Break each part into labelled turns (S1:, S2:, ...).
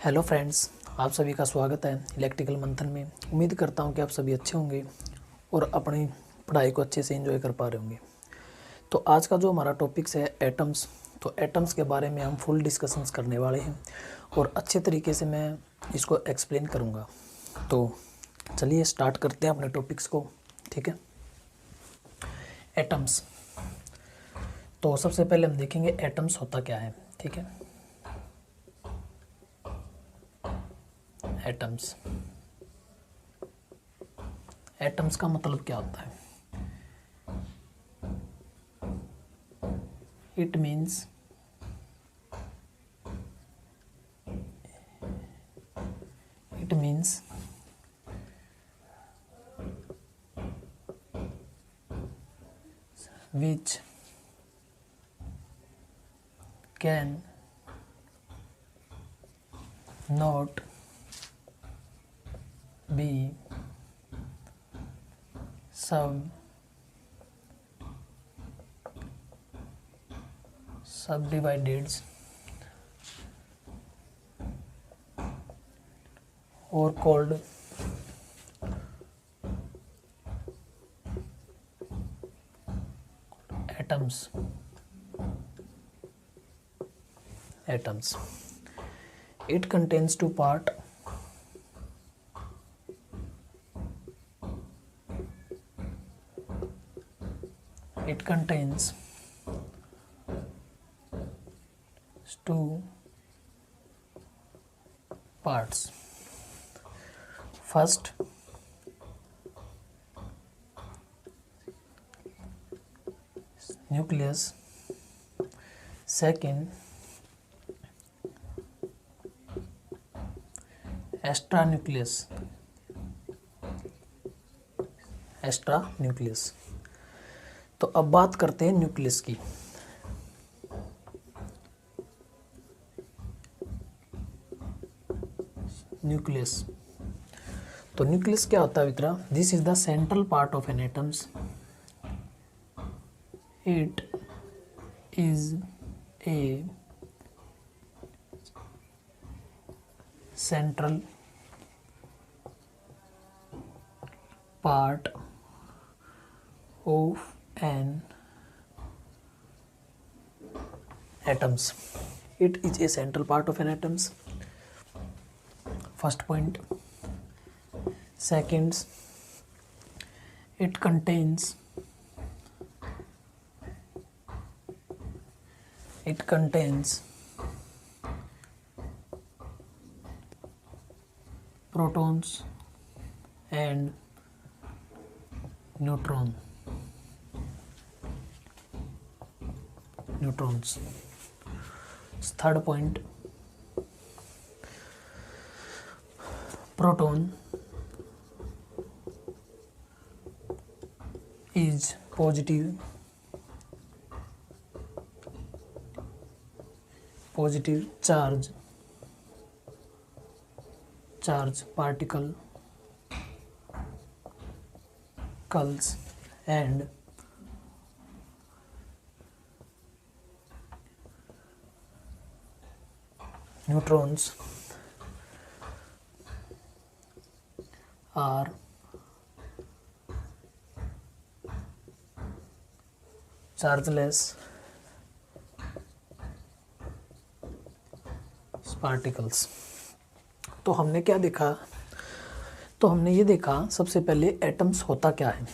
S1: Hello friends, आप सभी का स्वागत है इलेक्ट्रिकल मंथन में। उम्मीद करता हूं कि आप सभी अच्छे होंगे और अपनी पढ़ाई को अच्छे से एंजॉय कर पा रहे होंगे। तो आज का जो हमारा टॉपिक्स है एटम्स, तो एटम्स के बारे में हम फुल डिस्कशंस करने वाले हैं और अच्छे तरीके से मैं इसको एक्सप्लेन करूँगा। तो चलिए स्टार्ट करते हैं अपने टॉपिक्स को। ठीक है, एटम्स। तो सबसे पहले हम देखेंगे एटम्स होता क्या है। ठीक है, एटम्स, एटम्स का मतलब क्या होता है? It means which can not be subdivided or called atoms. Atoms. It contains two parts. It contains two parts. First, nucleus. Second, extranucleus. Extra तो अब बात करते हैं न्यूक्लियस की। न्यूक्लियस, तो न्यूक्लियस क्या होता है मित्रा? This is the central part of an atoms. It is a central part of an atoms. It is a central part of an atoms. First point. Second, it contains protons and neutrons. Third point, proton is positive charge particles and neutrons are chargeless particles. तो हमने क्या देखा? तो हमने ये देखा सबसे पहले एटम्स होता क्या है।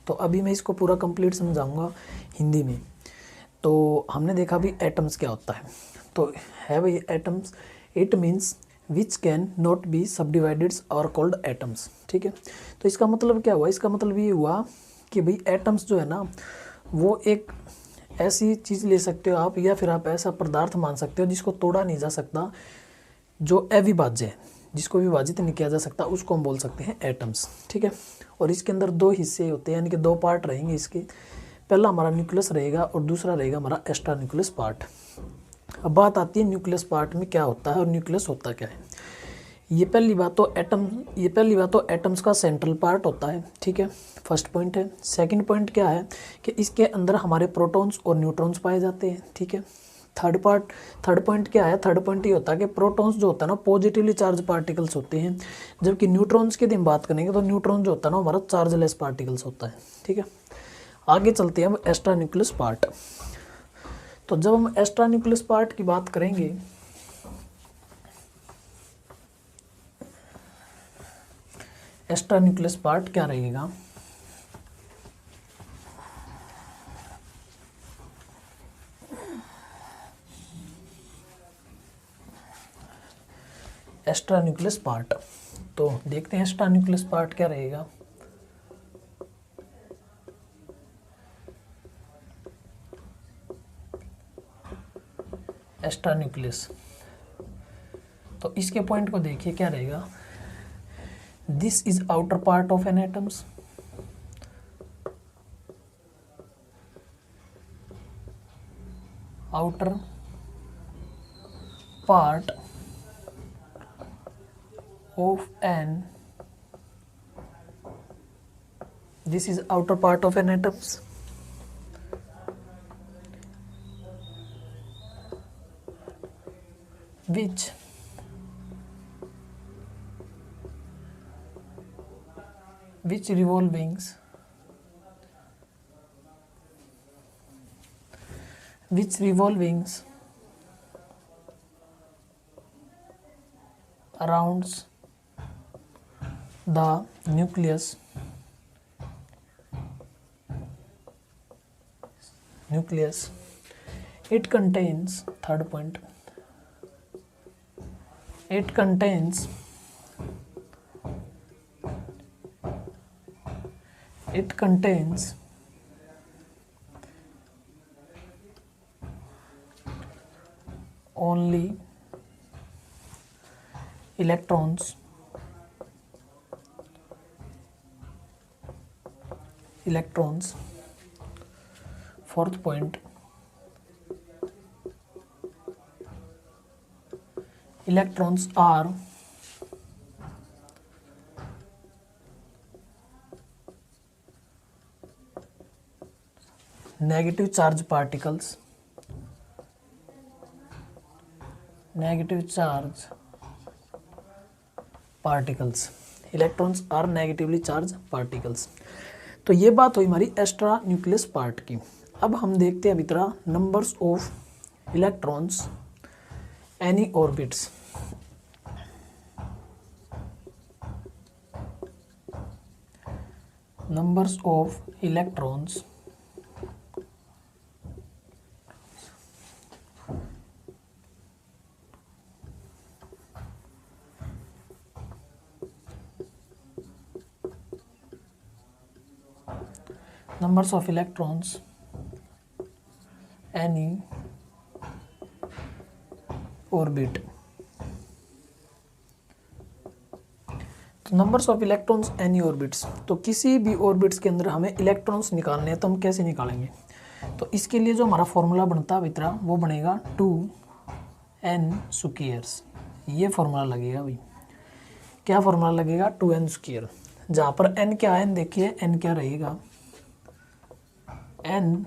S1: तो अभी मैं इसको पूरा कंप्लीट समझाऊंगा हिंदी में। तो हमने देखा भी एटम्स क्या होता है। तो है भाई atoms, it means which can not be subdivided और कॉल्ड एटम्स। ठीक है, तो इसका मतलब क्या हुआ? इसका मतलब ये हुआ कि भाई एटम्स जो है ना, वो एक ऐसी चीज़ ले सकते हो आप, या फिर आप ऐसा पदार्थ मान सकते हो जिसको तोड़ा नहीं जा सकता, जो अविभाज्य है, जिसको विभाजित नहीं किया जा सकता, उसको हम बोल सकते हैं एटम्स। ठीक है, और इसके अंदर दो हिस्से होते हैं, यानी कि दो पार्ट रहेंगे इसके। पहला हमारा न्यूक्लियस रहेगा और दूसरा रहेगा हमारा एक्स्ट्रा न्यूक्लियस पार्ट। अब बात आती है न्यूक्लियस पार्ट में क्या होता है और न्यूक्लियस होता क्या है। ये पहली बात तो एटम्स का सेंट्रल पार्ट होता है। ठीक है, फर्स्ट पॉइंट है। सेकंड पॉइंट क्या है कि इसके अंदर हमारे प्रोटॉन्स और न्यूट्रॉन्स पाए जाते हैं। ठीक है, थर्ड पॉइंट क्या है? थर्ड पॉइंट ये होता है कि प्रोटॉन्स जो होता है ना पॉजिटिवली चार्ज पार्टिकल्स होते हैं, जबकि न्यूट्रॉन्स की हम बात करेंगे तो न्यूट्रॉन जो होता है ना हमारा चार्जलेस पार्टिकल्स होता है। ठीक है, आगे चलते हैं हम एक्स्ट्रा न्यूक्लियस पार्ट। तो जब हम एक्स्ट्रा न्यूक्लियस पार्ट की बात करेंगे, एक्स्ट्रा न्यूक्लियस पार्ट क्या रहेगा? एक्स्ट्रा न्यूक्लियस पार्ट, तो देखते हैं एक्स्ट्रा न्यूक्लियस पार्ट क्या रहेगा। एक्स्ट्रा न्यूक्लियस, तो इसके पॉइंट को देखिए क्या रहेगा। This is outer part of an atoms, outer part of an, this is outer part of an atoms, which revolvings around the nucleus it contains, third point, it contains only electrons, fourth point, electrons are negative charge particles, electrons are negatively charge particles. तो ये बात हुई हमारी extra nucleus part की। अब हम देखते हैं अभी numbers of electrons any orbits. Numbers of electrons any orbit। तो numbers of electrons any orbits, तो किसी भी ऑर्बिट्स के अंदर हमें इलेक्ट्रॉन्स निकालने हैं तो हम कैसे निकालेंगे? तो इसके लिए जो हमारा फॉर्मूला बनता है मित्रा वो बनेगा 2n स्क्वायर्स। ये फॉर्मूला लगेगा भाई, क्या फॉर्मूला लगेगा? 2n square. जहाँ पर n क्या है देखिए, n क्या रहेगा? n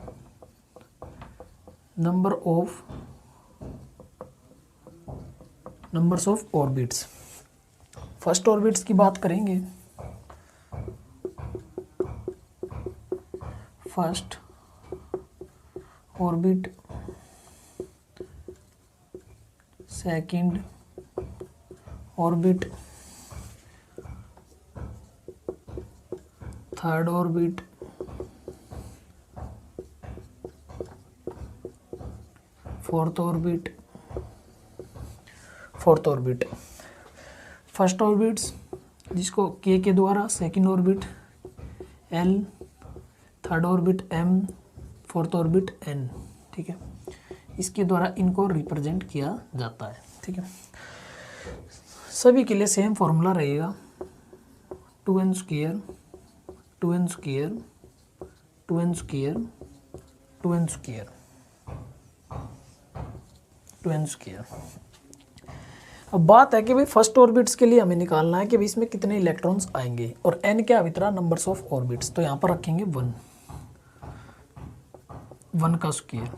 S1: numbers of orbits. First orbits की बात करेंगे, first orbit, second orbit, third orbit, fourth orbit. First orbits जिसको k के द्वारा, second orbit l, third orbit m, fourth orbit n। ठीक है, इसके द्वारा इनको रिप्रेजेंट किया जाता है। ठीक है, सभी के लिए सेम फॉर्मूला रहेगा 2n square, 2n square, 2n square, 2n square, 2n square. अब बात है कि भाई फर्स्ट ऑर्बिट्स के लिए हमें निकालना है कि भाई इसमें कितने इलेक्ट्रॉन्स आएंगे, और n क्या है नंबर्स ऑफ ऑर्बिट्स। तो यहाँ पर रखेंगे 1 का स्क्वायर,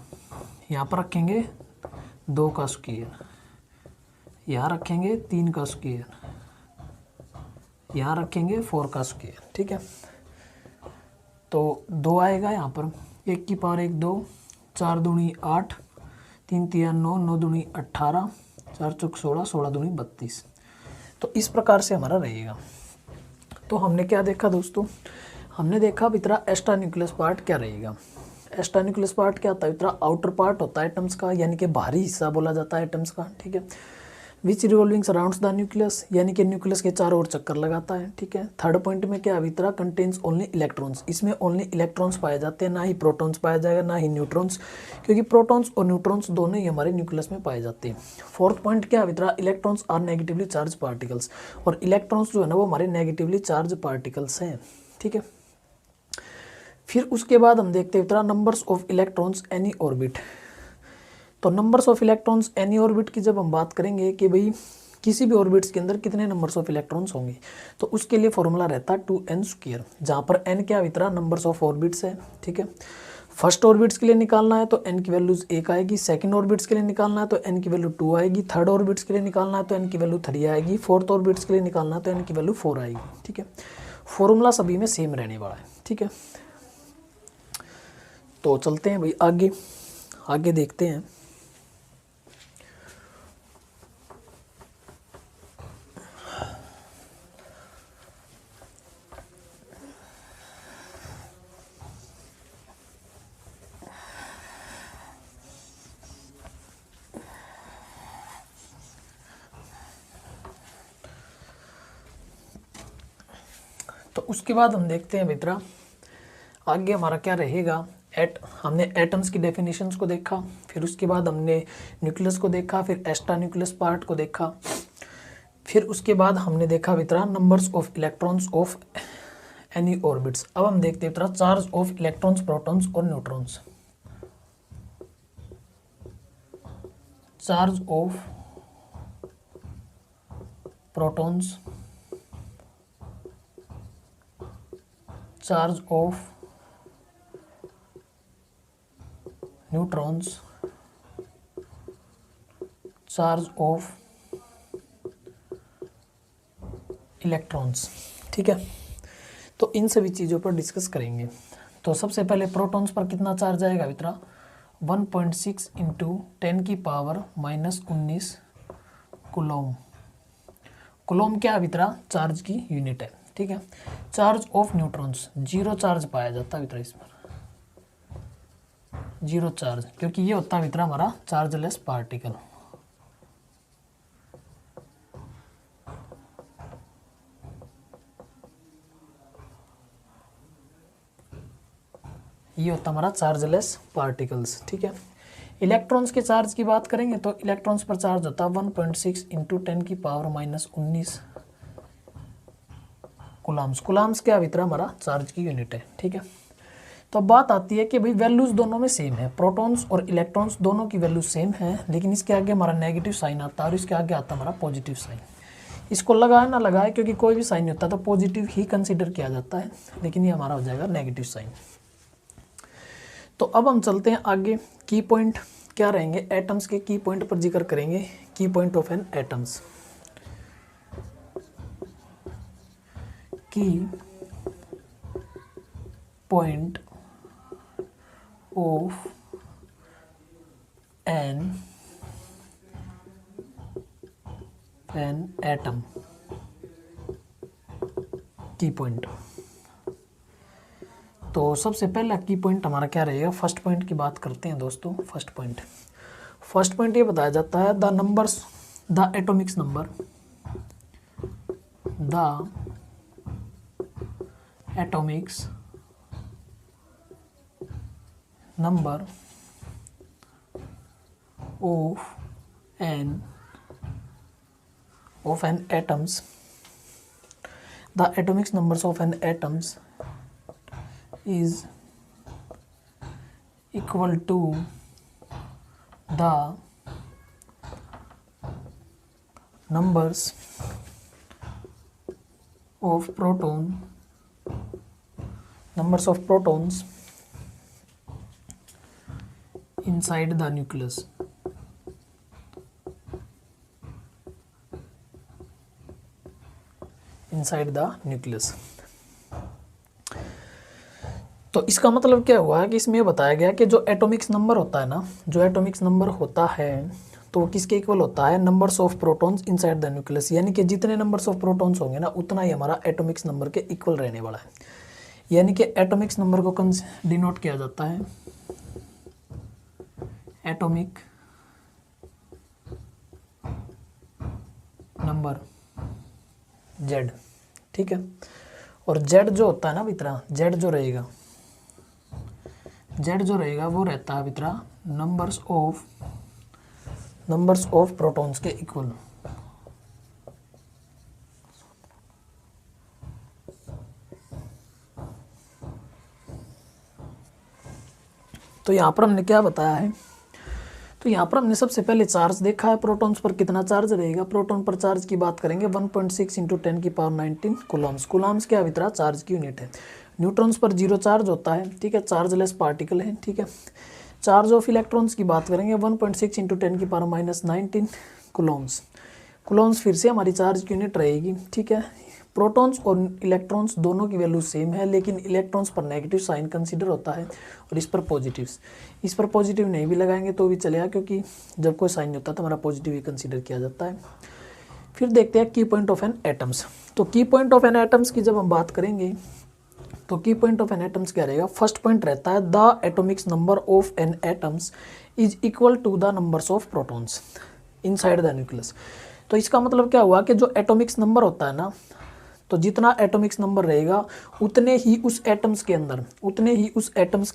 S1: यहाँ पर रखेंगे 2 का स्क्वायर, यहाँ रखेंगे 3 का स्क्वायर, यहाँ रखेंगे 4 का स्क्वायर, ठीक है। तो 2 आएगा यहाँ पर, 1 की पावर 1 2, 4 दूनी 8, 3 तिया 9, 9 दूनी 18, 4 चौक 16, 16 दूनी 32। तो इस प्रकार से हमारा रहेगा। तो हमने क्या देखा दोस्तों, हमने देखा इतना एक्स्ट्रा न्यूक्लियस पार्ट क्या रहेगा। एक्स्ट्रा न्यूक्लियस पार्ट क्या होता है, इतना आउटर पार्ट होता है एटम्स का, यानी कि बाहरी हिस्सा बोला जाता है एटम्स का, ठीक है। विच रिवॉल्विंग सराउंड्स द न्यूक्लियस, यानी कि न्यूक्लियस के चारों ओर चक्कर लगाता है, ठीक है। थर्ड पॉइंट में क्या, वितरा कंटेन्स ओनली इलेक्ट्रॉन्स, इसमें ओनली इलेक्ट्रॉन्स पाए जाते हैं, ना ही प्रोटॉन्स पाया जाएगा ना ही न्यूट्रॉन्स, क्योंकि प्रोटॉन्स और न्यूट्रॉन्स दोनों ही हमारे न्यूक्लियस में पाए जाते हैं। फोर्थ पॉइंट क्या, वितरा electrons are negatively charge particles, और इलेक्ट्रॉन्स जो है ना वो हमारे नेगेटिवली चार्ज पार्टिकल्स हैं, ठीक है। फिर उसके बाद हम देखते हैं वितरा numbers of electrons any orbit. तो numbers of electrons any orbit की जब हम बात करेंगे कि भाई किसी भी ऑर्बिट्स के अंदर कितने नंबर्स ऑफ इलेक्ट्रॉन्स होंगे, तो उसके लिए फॉर्मूला रहता है 2n², जहाँ पर n क्या वितरा नंबर्स ऑफ ऑर्बिट्स है, ठीक है। फर्स्ट ऑर्बिट्स के लिए निकालना है तो n की वैल्यूज 1 आएगी, सेकंड ऑर्बिट्स के लिए निकालना है तो n की वैल्यू 2 आएगी, थर्ड ऑर्बिट्स के लिए निकालना है तो n की वैल्यू 3 आएगी, फोर्थ ऑर्बिट्स के लिए निकालना है तो n की वैल्यू 4 आएगी, ठीक है। फॉर्मूला सभी में सेम रहने वाला है, ठीक है। तो चलते हैं भाई आगे, आगे देखते हैं। तो उसके बाद हम देखते हैं मित्रा आगे हमारा क्या रहेगा। हमने एटम्स की डेफिनेशंस को देखा, फिर उसके बाद हमने न्यूक्लियस को देखा, फिर एक्स्ट्रा न्यूक्लियस पार्ट को देखा, फिर उसके बाद हमने देखा मित्रा numbers of electrons of any orbits. अब हम देखते हैं मित्रा चार्ज ऑफ इलेक्ट्रॉन्स, प्रोटॉन्स और neutrons. Charge of protons, charge of neutrons, charge of electrons, ठीक है। तो इन सभी चीज़ों पर डिस्कस करेंगे। तो सबसे पहले प्रोटॉन्स पर कितना चार्ज आएगा मित्रा, 1.6 × 10⁻⁻19 कूलम। कूलम क्या है मित्रा, चार्ज की यूनिट है, ठीक है। चार्ज ऑफ न्यूट्रॉन्स, 0 चार्ज पाया जाता है मित्रा इस पर, 0 चार्ज, क्योंकि ये होता है मित्रा हमारा चार्जलेस पार्टिकल। ये होता हमारा चार्जलेस पार्टिकल्स, ठीक है। इलेक्ट्रॉन्स के चार्ज की बात करेंगे तो इलेक्ट्रॉन्स पर चार्ज होता है 1.6 × 10⁻⁻19 कूलम्स। कूलम्स क्या मित्रा हमारा चार्ज की यूनिट है, ठीक है। तो अब बात आती है कि भाई वैल्यूज दोनों में सेम है, प्रोटॉन्स और इलेक्ट्रॉन्स दोनों की वैल्यू सेम है, लेकिन इसके आगे हमारा नेगेटिव साइन आता है और इसके आगे आता है हमारा पॉजिटिव साइन। इसको लगाए ना लगाए, क्योंकि कोई भी साइन नहीं होता तो पॉजिटिव ही कंसीडर किया जाता है, लेकिन ये हमारा हो जाएगा नेगेटिव साइन। तो अब हम चलते हैं आगे। की पॉइंट क्या रहेंगे, एटम्स के की पॉइंट पर जिक्र करेंगे। की पॉइंट ऑफ एन एटम्स, की पॉइंट ऑफ एन एटम, की पॉइंट। तो सबसे पहला की पॉइंट हमारा क्या रहेगा, फर्स्ट पॉइंट की बात करते हैं दोस्तों। फर्स्ट पॉइंट ये बताया जाता है the numbers, the atomics number, the atomics number of an atoms, the atomic numbers of an atoms is equal to the numbers of protons inside the nucleus. Inside the nucleus. तो इसका मतलब क्या हुआ कि इसमें बताया गया कि जो एटॉमिक्स नंबर होता है ना, जो एटॉमिक्स नंबर होता है तो वो किसके इक्वल होता है, numbers of protons inside the nucleus. यानी कि जितने नंबर्स ऑफ प्रोटॉन्स होंगे ना उतना ही हमारा एटॉमिक्स नंबर के इक्वल रहने वाला है। यानी कि एटॉमिक्स नंबर को डिनोट किया जाता है एटॉमिक नंबर जेड। ठीक है, और जेड जो होता है ना मित्रा, जेड जो रहेगा वो रहता है मित्रा नंबर्स ऑफ प्रोटॉन्स के इक्वल। तो यहाँ पर हमने क्या बताया है, तो यहाँ पर हमने सबसे पहले चार्ज देखा है, प्रोटॉन्स पर कितना चार्ज रहेगा। प्रोटॉन पर चार्ज की बात करेंगे 1.6 × 10⁻19 कूलम्स। कूलम्स क्या मित्रा, चार्ज की यूनिट है। न्यूट्रॉन्स पर जीरो चार्ज होता है, ठीक है, चार्जलेस पार्टिकल है। ठीक है, चार्ज ऑफ इलेक्ट्रॉन्स की बात करेंगे 1.6 × 10⁻19 कूलम्स। कूलम्स फिर से हमारी चार्ज की यूनिट रहेगी। ठीक है, प्रोटॉन्स और इलेक्ट्रॉन्स दोनों की वैल्यू सेम है, लेकिन इलेक्ट्रॉन्स पर नेगेटिव साइन कंसीडर होता है और इस पर पॉजिटिव नहीं भी लगाएंगे तो भी चलेगा, क्योंकि जब कोई साइन होता है तो हमारा पॉजिटिव ही कंसीडर किया जाता है। फिर देखते हैं की पॉइंट ऑफ एन एटम्स। तो की पॉइंट ऑफ एन एटम्स की जब हम बात करेंगे तो की पॉइंट ऑफ एन एटम्स क्या रहेगा, फर्स्ट पॉइंट रहता है the atomics number of an atoms is equal to the numbers of protons inside the nucleus. तो इसका मतलब क्या हुआ कि जो एटॉमिक्स नंबर होता है ना, तो जितना एटॉमिक्स नंबर रहेगा उतने ही उस एटम्स के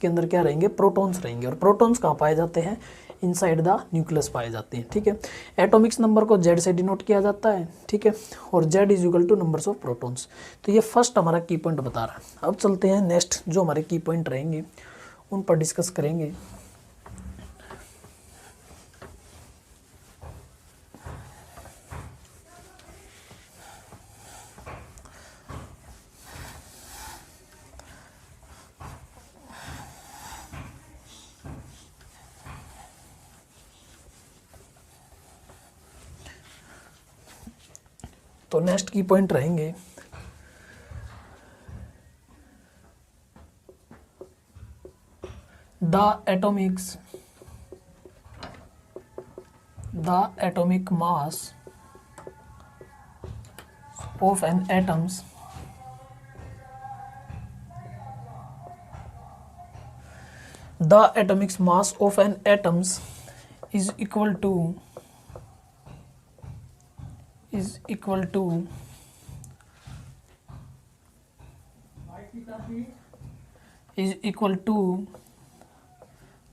S1: अंदर क्या रहेंगे, प्रोटॉन्स रहेंगे। और प्रोटॉन्स कहाँ पाए जाते हैं, इनसाइड द न्यूक्लियस पाए जाते हैं। ठीक है, एटॉमिक्स नंबर को जेड से डिनोट किया जाता है। ठीक है, और Z is equal two numbers of protons. तो ये फर्स्ट हमारा की पॉइंट बता रहा है। अब चलते हैं नेक्स्ट, जो हमारे की पॉइंट रहेंगे उन पर डिस्कस करेंगे। तो नेक्स्ट की पॉइंट रहेंगे the atomic mass of an atoms the atomic mass of an atoms is equal to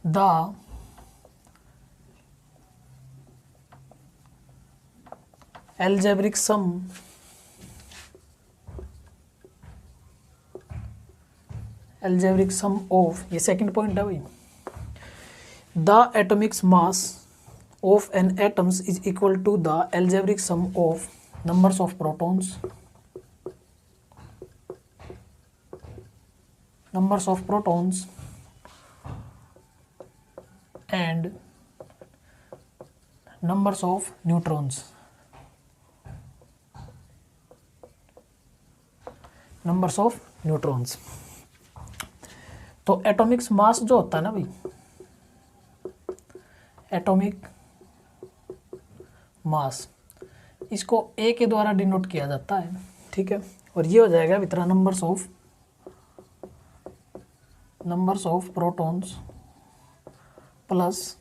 S1: the algebraic sum of, ये सेकंड पॉइंट है भाई, the atomic mass of an atoms is equal to the algebraic sum of numbers of protons, and numbers of neutrons। तो atomic mass जो होता है ना भाई, atomic mass, इसको ए के द्वारा डिनोट किया जाता है। ठीक है, और ये हो जाएगा मित्रा numbers of protons plus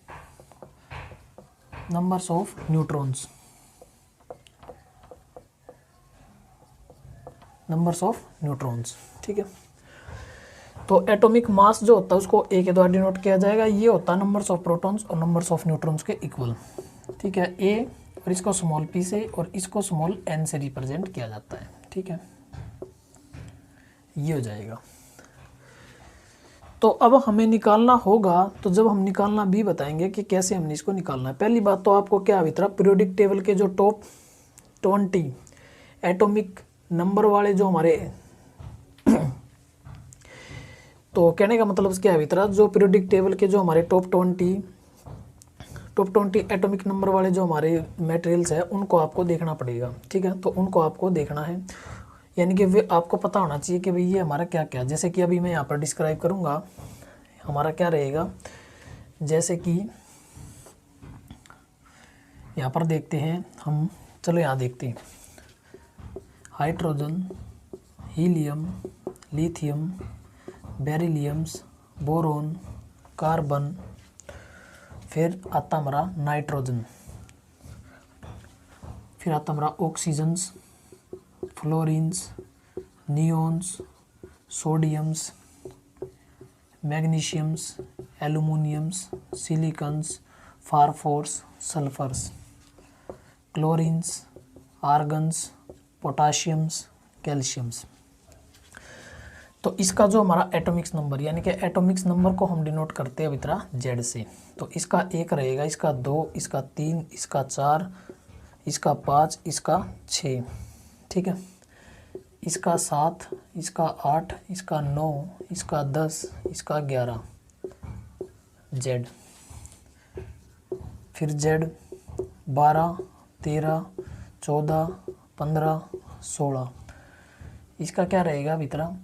S1: numbers of neutrons. ठीक है, तो एटॉमिक मास जो होता है उसको ए के द्वारा डिनोट किया जाएगा। ये होता है नंबर्स ऑफ प्रोटॉन्स और नंबर्स ऑफ न्यूट्रॉन्स के इक्वल। ठीक है, ए और इसको स्मॉल पी से और इसको स्मॉल एन से रिप्रेजेंट किया जाता है। ठीक है, ये हो जाएगा। तो अब हमें निकालना होगा, तो जब हम निकालना भी बताएंगे कि कैसे हमने इसको निकालना है। पहली बात तो आपको क्या मित्रा, पीरियोडिक टेबल के जो टॉप 20 एटॉमिक नंबर वाले जो हमारे तो कहने का मतलब क्या है मित्रा, जो पीरियोडिक टेबल के जो हमारे टॉप 20 एटॉमिक नंबर वाले जो हमारे मटेरियल्स है उनको आपको देखना पड़ेगा। ठीक है, तो उनको आपको देखना है। यानी कि वे आपको पता होना चाहिए कि भाई ये हमारा क्या क्या, जैसे कि अभी मैं यहाँ पर डिस्क्राइब करूँगा हमारा क्या रहेगा। जैसे कि यहाँ पर देखते हैं हम, चलो यहाँ देखते हैं, hydrogen, helium, lithium, berylliums, boron, carbon, फिर आता हमारा नाइट्रोजन, फिर आता हमारा oxygens, fluorines, neons, sodiums, magnesiums, aluminiums, silicons, phosphorus, sulphurs, chlorines, argons, potassiums, calciums. तो इसका जो हमारा एटॉमिक्स नंबर, यानी कि एटॉमिक्स नंबर को हम डिनोट करते हैं अब इतना जेड से। तो इसका 1 रहेगा, इसका 2, इसका 3, इसका 4, इसका 5, इसका 6, ठीक है, इसका 7, इसका 8, इसका 9, इसका 10, इसका 11 जेड। फिर जेड 12, 13, 14, 15, 16, इसका क्या रहेगा भीतरा,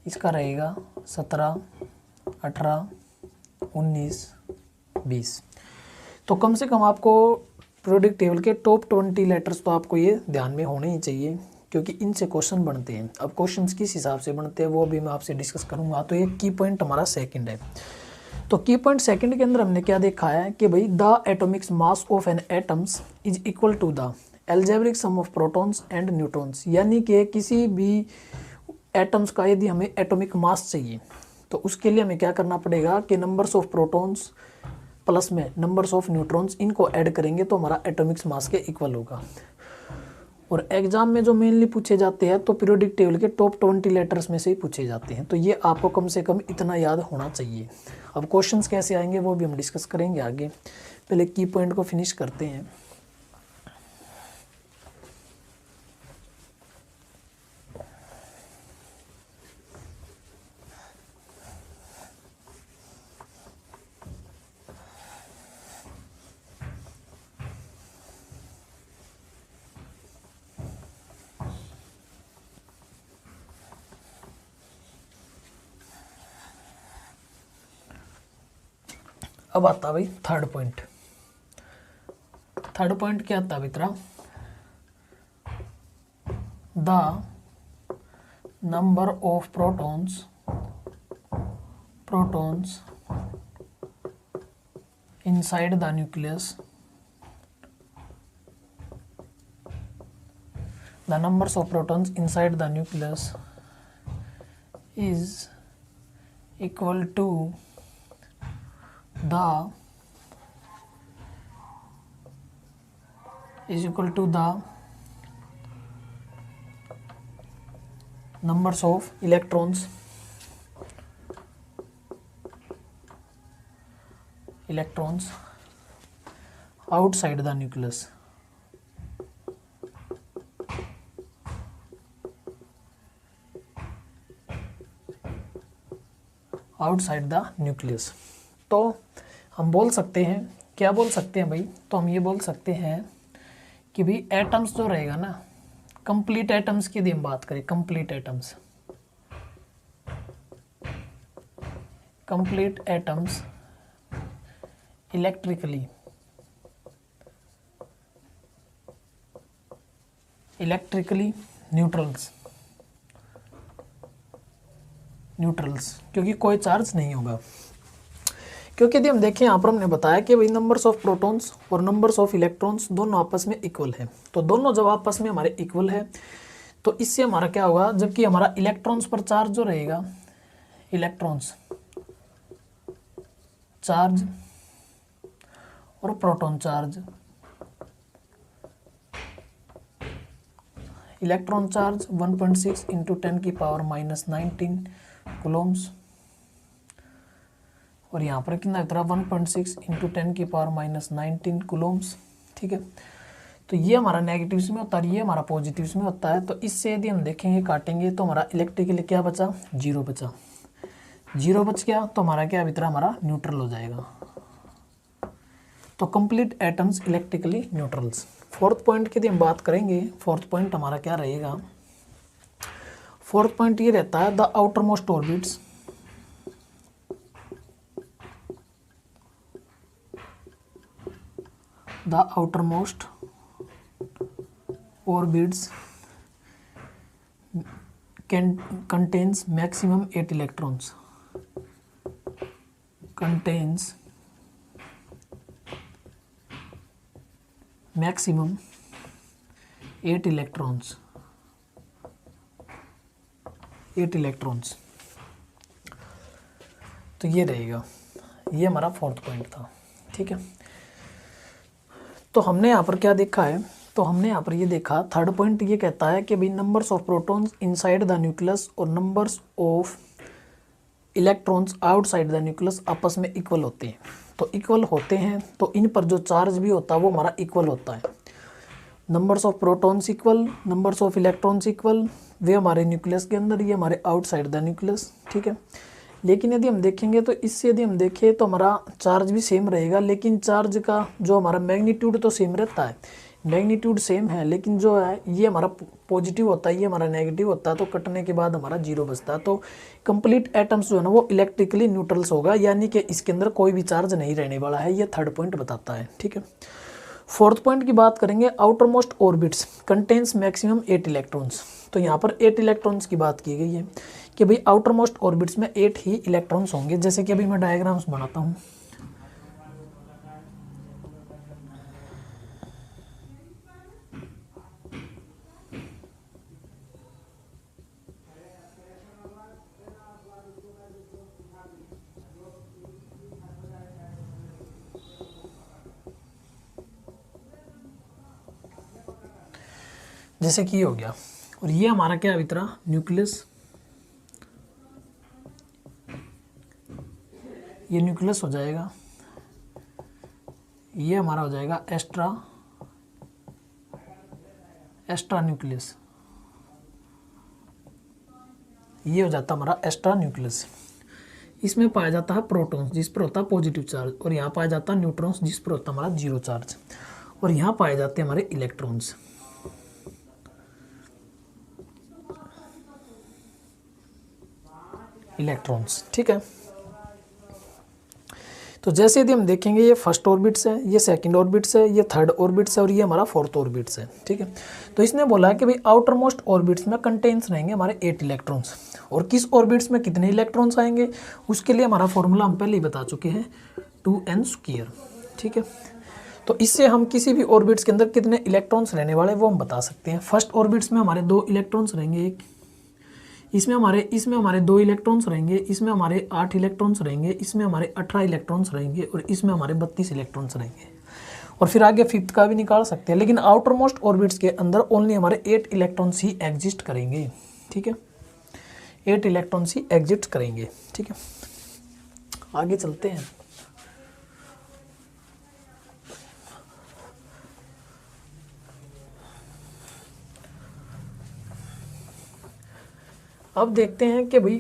S1: इसका रहेगा 17, 18, 19, 20। तो कम से कम आपको पीरियोडिक टेबल के टॉप 20 लेटर्स तो आपको ये ध्यान में होने ही चाहिए, क्योंकि इनसे क्वेश्चन बनते हैं। अब क्वेश्चंस किस हिसाब से बनते हैं वो भी मैं आपसे डिस्कस करूंगा। तो ये की पॉइंट हमारा सेकंड है। तो की पॉइंट सेकंड के अंदर हमने क्या देखा है कि भाई the atomic mass of an atoms is equal to the algebraic sum of protons and neutrons, यानी कि किसी भी एटम्स का यदि हमें एटॉमिक मास चाहिए तो उसके लिए हमें क्या करना पड़ेगा कि नंबर्स ऑफ प्रोटॉन्स प्लस में नंबर्स ऑफ न्यूट्रॉन्स, इनको ऐड करेंगे तो हमारा एटॉमिक मास के इक्वल होगा। और एग्जाम में जो मेनली पूछे जाते हैं तो पीरियोडिक टेबल के टॉप 20 लेटर्स में से ही पूछे जाते हैं। तो ये आपको कम से कम इतना याद होना चाहिए। अब क्वेश्चंस कैसे आएंगे वो भी हम डिस्कस करेंगे आगे, पहले की पॉइंट को फिनिश करते हैं। अब आता भाई थर्ड पॉइंट। थर्ड पॉइंट क्या आता मित्रा, the number of protons inside the nucleus, the numbers of protons inside the nucleus is equal to the numbers of electrons outside the nucleus. Outside the nucleus. तो हम बोल सकते हैं, क्या बोल सकते हैं भाई, तो हम ये बोल सकते हैं कि भाई एटम्स जो रहेगा ना, कंप्लीट एटम्स की यदि हम बात करें, कंप्लीट एटम्स इलेक्ट्रिकली न्यूट्रल्स, क्योंकि कोई चार्ज नहीं होगा। क्योंकि यदि हम देखें यहाँ पर हमने बताया कि भाई नंबर्स ऑफ प्रोटॉन्स और नंबर्स ऑफ इलेक्ट्रॉन्स दोनों आपस में इक्वल है। तो दोनों जब आपस में हमारे इक्वल है तो इससे हमारा क्या होगा, जबकि हमारा इलेक्ट्रॉन्स पर चार्ज जो रहेगा, इलेक्ट्रॉन्स चार्ज और proton charge, electron charge 1.6 × 10⁻⁻19 Coulomb's, और यहाँ पर कितना उतरा 1.6 × 10⁻⁻19 कूलम्स, ठीक है। तो ये हमारा नेगेटिव्स में होता है, ये हमारा पॉजिटिव्स में होता है। तो इससे यदि हम देखेंगे काटेंगे तो हमारा इलेक्ट्रिकली क्या बचा, 0 बचा, 0 बच गया तो हमारा क्या भीतर हमारा न्यूट्रल हो जाएगा। तो complete atoms electrically neutrals. Fourth point की यदि हम बात करेंगे, फोर्थ पॉइंट हमारा क्या रहेगा, फोर्थ पॉइंट ये रहता है the outer most orbits, the outer most orbits contains maximum 8 electrons, contains maximum 8 electrons, 8 electrons। तो ये रहेगा, ये हमारा फोर्थ पॉइंट था, ठीक है। तो हमने यहाँ पर क्या देखा है, तो हमने यहाँ पर ये देखा, थर्ड पॉइंट ये कहता है कि भाई numbers of protons inside the nucleus और numbers of electrons outside the nucleus आपस में इक्वल होते हैं। तो इक्वल होते हैं तो इन पर जो चार्ज भी होता है वो हमारा इक्वल होता है। Numbers of protons equal, numbers of electrons equal, वे हमारे न्यूक्लियस के अंदर, ये हमारे आउटसाइड द न्यूक्लियस, ठीक है। लेकिन यदि हम देखेंगे तो इससे यदि हम देखें तो हमारा चार्ज भी सेम रहेगा, लेकिन चार्ज का जो हमारा मैग्नीट्यूड तो सेम रहता है, मैग्नीट्यूड सेम है, लेकिन जो है ये हमारा पॉजिटिव होता है, ये हमारा नेगेटिव होता है, तो कटने के बाद हमारा जीरो बचता है। तो कंप्लीट एटम्स जो है ना वो इलेक्ट्रिकली न्यूट्रल्स होगा, यानी कि इसके अंदर कोई भी चार्ज नहीं रहने वाला है, ये थर्ड पॉइंट बताता है, ठीक है। फोर्थ पॉइंट की बात करेंगे, outer most orbits contains maximum 8 electrons. तो यहाँ पर 8 इलेक्ट्रॉन्स की बात की गई है कि भाई आउटर मोस्ट ऑर्बिट्स में 8 ही इलेक्ट्रॉन्स होंगे। जैसे कि अभी मैं डायग्राम्स बनाता हूँ, जैसे कि ये हो गया, और ये हमारा क्या है इतना न्यूक्लियस, ये न्यूक्लियस हो जाएगा, ये हमारा हो जाएगा एक्स्ट्रा न्यूक्लियस, ये हो जाता हमारा एक्स्ट्रा न्यूक्लियस। इसमें पाया जाता है प्रोटॉन्स जिस पर होता है पॉजिटिव चार्ज, और यहाँ पाया जाता है न्यूट्रॉन्स जिस पर होता है हमारा जीरो चार्ज, और यहाँ पाए जाते हैं हमारे इलेक्ट्रॉन्स। ठीक है। तो जैसे यदि हम देखेंगे, ये फर्स्ट ऑर्बिट्स है, ये सेकंड ऑर्बिट्स है, ये थर्ड ऑर्बिट्स है, और ये हमारा फोर्थ ऑर्बिट्स है, ठीक है। तो इसने बोला है कि भाई आउटर मोस्ट ऑर्बिट्स में कंटेन्स रहेंगे हमारे 8 इलेक्ट्रॉन्स, और किस ऑर्बिट्स में कितने इलेक्ट्रॉन्स आएंगे उसके लिए हमारा फॉर्मूला हम पहले ही बता चुके हैं, 2n², ठीक है। तो इससे हम किसी भी ऑर्बिट्स के अंदर कितने इलेक्ट्रॉन्स रहने वाले वो हम बता सकते हैं। फर्स्ट ऑर्बिट्स में हमारे 2 इलेक्ट्रॉन्स रहेंगे, एक इसमें हमारे 2 इलेक्ट्रॉन्स रहेंगे, इसमें हमारे 8 इलेक्ट्रॉन्स रहेंगे, इसमें हमारे 18 इलेक्ट्रॉन्स रहेंगे, और इसमें हमारे 32 इलेक्ट्रॉन्स रहेंगे, और फिर आगे फिफ्थ का भी निकाल सकते हैं। लेकिन आउटर मोस्ट ऑर्बिट्स के अंदर ओनली हमारे 8 इलेक्ट्रॉन्स ही एग्जिस्ट करेंगे, ठीक है, 8 इलेक्ट्रॉन्स ही एग्जिस्ट करेंगे, ठीक है। आगे चलते हैं। अब देखते हैं कि भाई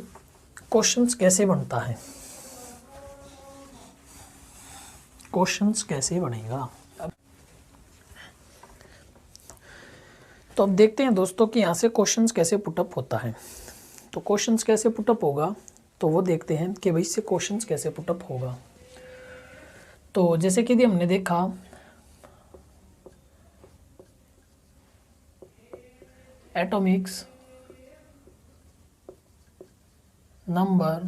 S1: क्वेश्चंस कैसे बनता है, क्वेश्चंस कैसे बनेगा। तो अब देखते हैं दोस्तों कि यहाँ से क्वेश्चंस कैसे पुटअप होता है। तो क्वेश्चंस कैसे पुटअप होगा तो वो देखते हैं कि भाई इससे क्वेश्चंस कैसे पुटअप होगा। तो जैसे कि यदि हमने देखा, एटॉमिक्स नंबर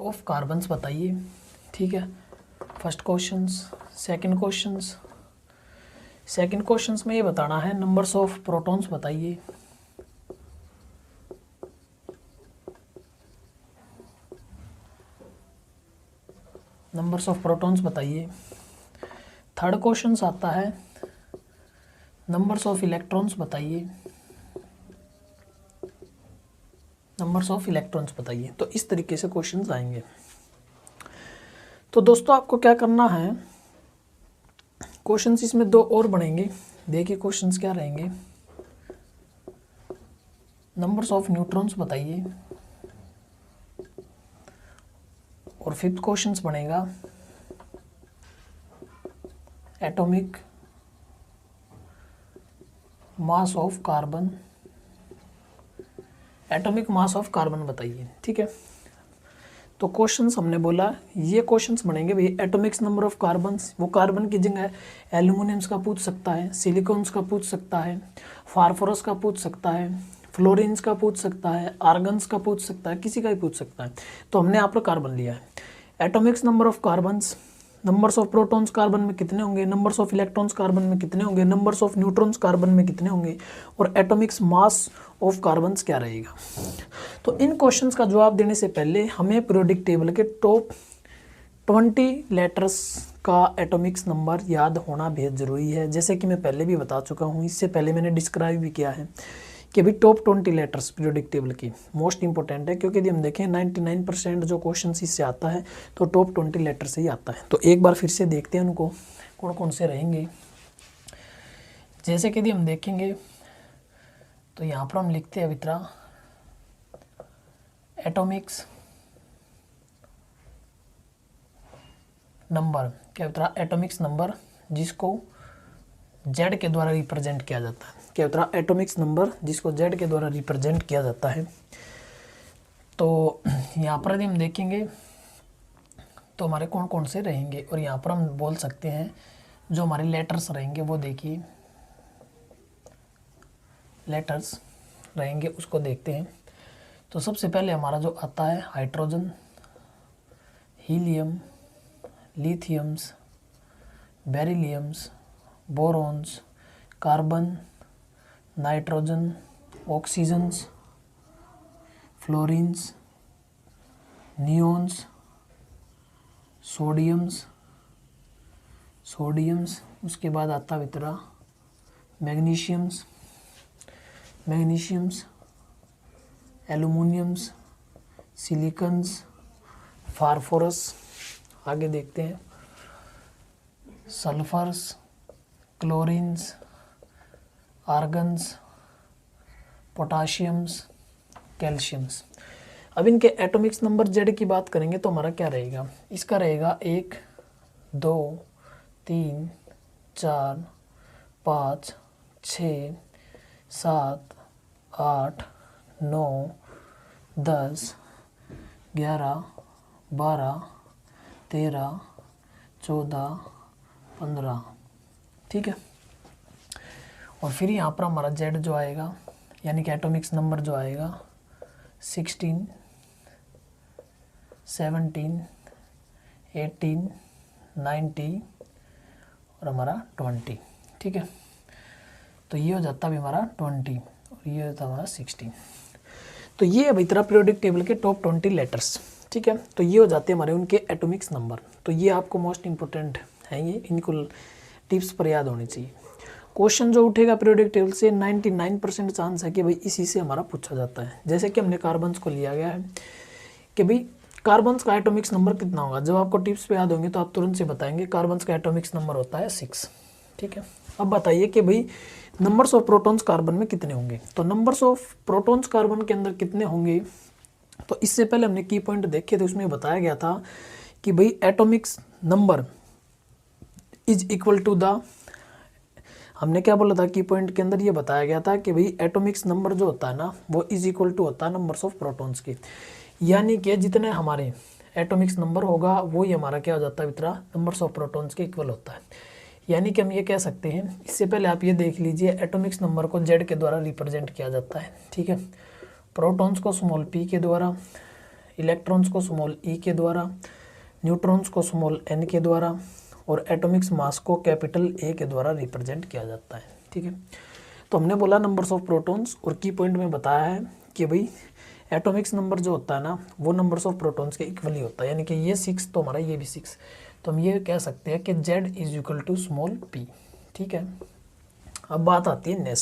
S1: ऑफ कार्बन्स बताइए, ठीक है, फर्स्ट क्वेश्चंस। सेकंड क्वेश्चंस में ये बताना है नंबर्स ऑफ प्रोटॉन्स बताइए, नंबर्स ऑफ प्रोटॉन्स बताइए। थर्ड क्वेश्चंस आता है नंबर्स ऑफ इलेक्ट्रॉन्स बताइए, नंबर्स ऑफ इलेक्ट्रॉन्स बताइए। तो इस तरीके से क्वेश्चंस आएंगे। तो दोस्तों आपको क्या करना है, क्वेश्चंस इसमें 2 और बनेंगे। देखिए क्वेश्चंस क्या रहेंगे, नंबर्स ऑफ न्यूट्रॉन्स बताइए और फिफ्थ क्वेश्चन बनेगा atomic mass of carbon, atomic mass of carbon बताइए। ठीक है, तो क्वेश्चंस हमने बोला ये क्वेश्चंस बनेंगे भाई एटॉमिक्स नंबर ऑफ कार्बन्स, वो कार्बन की जगह एल्यूमिनियम्स का पूछ सकता है, सिलिकॉन्स का पूछ सकता है, फास्फोरस का पूछ सकता है, फ्लोरीन्स का पूछ सकता है, आर्गन्स का पूछ सकता है, किसी का भी पूछ सकता है। तो हमने यहाँ पर कार्बन लिया है। Atomics number of carbons, numbers of protons carbon में कितने होंगे, नंबर्स ऑफ इलेक्ट्रॉन्स कार्बन में कितने होंगे, नंबर्स ऑफ न्यूट्रॉन्स कार्बन में कितने होंगे, और एटॉमिक्स मास ऑफ कार्बन्स क्या रहेगा। तो इन क्वेश्चंस का जवाब देने से पहले हमें पीरियोडिक टेबल के टॉप 20 लेटर्स का एटॉमिक्स नंबर याद होना बेहद ज़रूरी है। जैसे कि मैं पहले भी बता चुका हूँ, इससे पहले मैंने डिस्क्राइब भी किया है कि भी टॉप 20 लेटर्स पीरियोडिक टेबल की मोस्ट इंपॉर्टेंट है, क्योंकि यदि हम देखें 99% जो क्वेश्चन इससे आता है तो टॉप 20 लेटर से ही आता है। तो एक बार फिर से देखते हैं उनको कौन कौन से रहेंगे। जैसे कि यदि हम देखेंगे तो यहाँ पर हम लिखते हैं अभी तरह एटॉमिक्स नंबर, क्या होता है एटॉमिक्स नंबर जिसको Z के द्वारा रिप्रेजेंट किया जाता है, क्या होता है एटॉमिक्स नंबर जिसको Z के द्वारा रिप्रेजेंट किया जाता है। तो यहाँ पर यदि हम देखेंगे तो हमारे कौन कौन से रहेंगे, और यहाँ पर हम बोल सकते हैं जो हमारे लेटर्स रहेंगे वो देखिए लेटर्स रहेंगे उसको देखते हैं। तो सबसे पहले हमारा जो आता है hydrogen, helium, lithiums, berylliums, borons, carbon, nitrogen, oxygens, fluorines, neons, sodiums, उसके बाद आता वितरा मैग्नीशियम्स, एल्यूमिनियम्स, सिलिकन्स, फास्फोरस, आगे देखते हैं sulphurs, chlorines, argons, potassiums, calciums. अब इनके एटॉमिक्स नंबर जेड की बात करेंगे तो हमारा क्या रहेगा, इसका रहेगा 1 2 3 4 5 6 7 8 9 10 11 12 13 14 15। ठीक है, और फिर यहाँ पर हमारा जेड जो आएगा यानी कि एटॉमिक्स नंबर जो आएगा 16 17 18 19 और हमारा 20। ठीक है, तो ये हो जाता है हमारा 20 और ये होता है हमारा 16। तो ये अभी तरह पीरियोडिक टेबल के टॉप 20 लेटर्स। ठीक है, तो ये हो जाते हैं हमारे उनके एटॉमिक्स नंबर। तो ये आपको मोस्ट इंपॉर्टेंट है, ये इनको टिप्स पर याद होनी चाहिए। क्वेश्चन जो उठेगा पीरियोडिक टेबल से 99% चांस है कि भाई इसी से हमारा पूछा जाता है। जैसे कि हमने कार्बन्स को लिया गया है कि भाई कार्बन्स का एटॉमिक्स नंबर कितना होगा, जब आपको टिप्स पे याद होंगे तो आप तुरंत से बताएंगे कार्बन्स का एटॉमिक्स नंबर होता है 6। ठीक है, अब बताइए कि भाई नंबर्स ऑफ प्रोटॉन्स कार्बन में कितने होंगे। तो नंबर्स ऑफ प्रोटॉन्स कार्बन के अंदर कितने होंगे, तो इससे पहले हमने की पॉइंट देखे थे, उसमें बताया गया था कि भाई atomics number is equal to the, हमने क्या बोला था की पॉइंट के अंदर, ये बताया गया था कि भाई एटॉमिक्स नंबर जो होता है ना वो इज इक्वल टू होता है नंबर्स ऑफ प्रोटॉन्स के, यानी कि जितने हमारे एटॉमिक्स नंबर होगा वो ही हमारा क्या हो जाता है इतना नंबर्स ऑफ प्रोटॉन्स के इक्वल होता है। यानी कि हम ये कह सकते हैं, इससे पहले आप ये देख लीजिए एटॉमिक्स नंबर को जेड के द्वारा रिप्रेजेंट किया जाता है। ठीक है, प्रोटॉन्स को स्मॉल पी के द्वारा, इलेक्ट्रॉन्स को स्मॉल ई के द्वारा, न्यूट्रॉन्स को स्मॉल एन के द्वारा और एटॉमिक्स मास को कैपिटल ए के द्वारा रिप्रेजेंट किया जाता है। ठीक है, तो हमने बोला नंबर्स ऑफ प्रोटॉन्स और की पॉइंट में बताया है कि भाई एटॉमिक्स नंबर जो होता है ना वो नंबर्स ऑफ प्रोटॉन्स के इक्वल ही होता है, यानी कि ये 6 तो हमारा ये भी 6, तो हम ये कह सकते हैं कि Z is equal to small p। ठीक है, अब बात आती है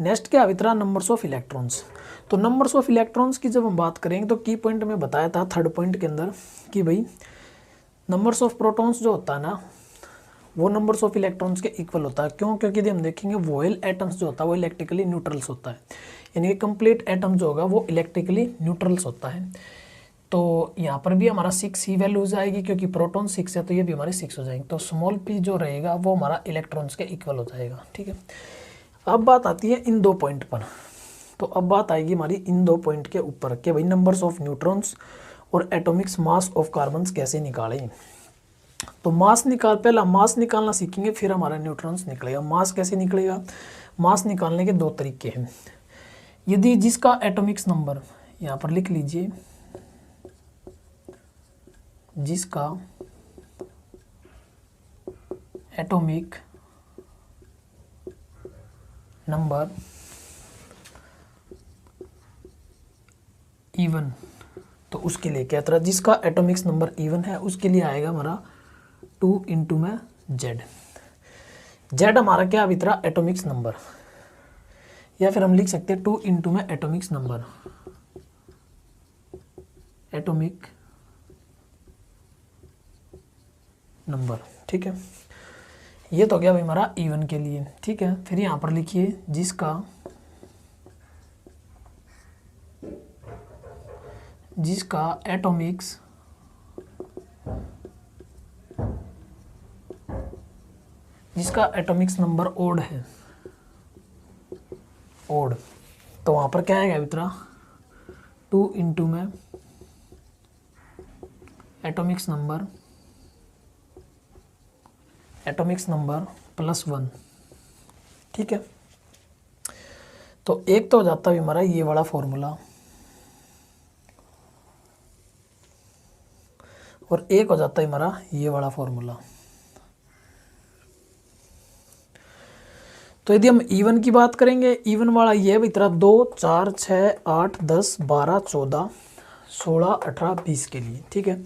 S1: नेक्स्ट क्या इतना नंबर्स ऑफ इलेक्ट्रॉन्स। तो नंबर्स ऑफ इलेक्ट्रॉन्स की जब हम बात करेंगे तो की पॉइंट में बताया था थर्ड पॉइंट के अंदर कि भाई नंबर्स ऑफ प्रोटॉन्स जो होता है ना वो नंबर्स ऑफ इलेक्ट्रॉन्स के इक्वल होता है। क्यों? क्योंकि यदि हम देखेंगे वोयल एटम्स जो होता है वो इलेक्ट्रिकली न्यूट्रल्स होता है, यानी कि कंप्लीट एटम जो होगा वो इलेक्ट्रिकली न्यूट्रल्स होता है। तो यहाँ पर भी हमारा 6 ही वैल्यू हो जाएगी, क्योंकि प्रोटॉन 6 है तो ये भी हमारे 6 हो जाएंगे। तो स्मॉल p जो रहेगा वो हमारा इलेक्ट्रॉन्स के इक्वल हो जाएगा, ठीक है। अब बात आती है इन 2 पॉइंट पर। तो अब बात आएगी हमारी इन 2 पॉइंट के ऊपर कि भाई नंबर्स ऑफ न्यूट्रॉन्स और एटॉमिक्स मास ऑफ कार्बन्स कैसे निकालें। तो पहला मास निकालना सीखेंगे, फिर हमारा न्यूट्रॉन्स निकलेगा। मास कैसे निकलेगा? मास निकालने के 2 तरीके हैं। यदि जिसका एटॉमिक्स नंबर, यहाँ पर लिख लीजिए, जिसका एटॉमिक नंबर इवन, तो उसके लिए क्या तरह, जिसका एटॉमिक्स नंबर इवन है उसके लिए आएगा हमारा 2 इंटू में जेड। जेड हमारा क्या अभी तरह एटॉमिक्स नंबर, या फिर हम लिख सकते हैं 2 इंटू में एटॉमिक्स नंबर, एटॉमिक नंबर, ठीक है। ये तो गया भाई हमारा इवन के लिए, ठीक है। फिर यहाँ पर लिखिए जिसका एटॉमिक्स नंबर ओड है, ओड, तो वहाँ पर क्या आएगा मित्रा 2 इंटू में एटॉमिक्स नंबर +1, ठीक है। तो एक तो हो जाता है हमारा ये वाला फॉर्मूला, और एक हो जाता है हमारा ये वाला फॉर्मूला। तो यदि हम इवन की बात करेंगे, इवन वाला ये है इतना 2 4 6 8 10 12 14 16 18 20 के लिए, ठीक है।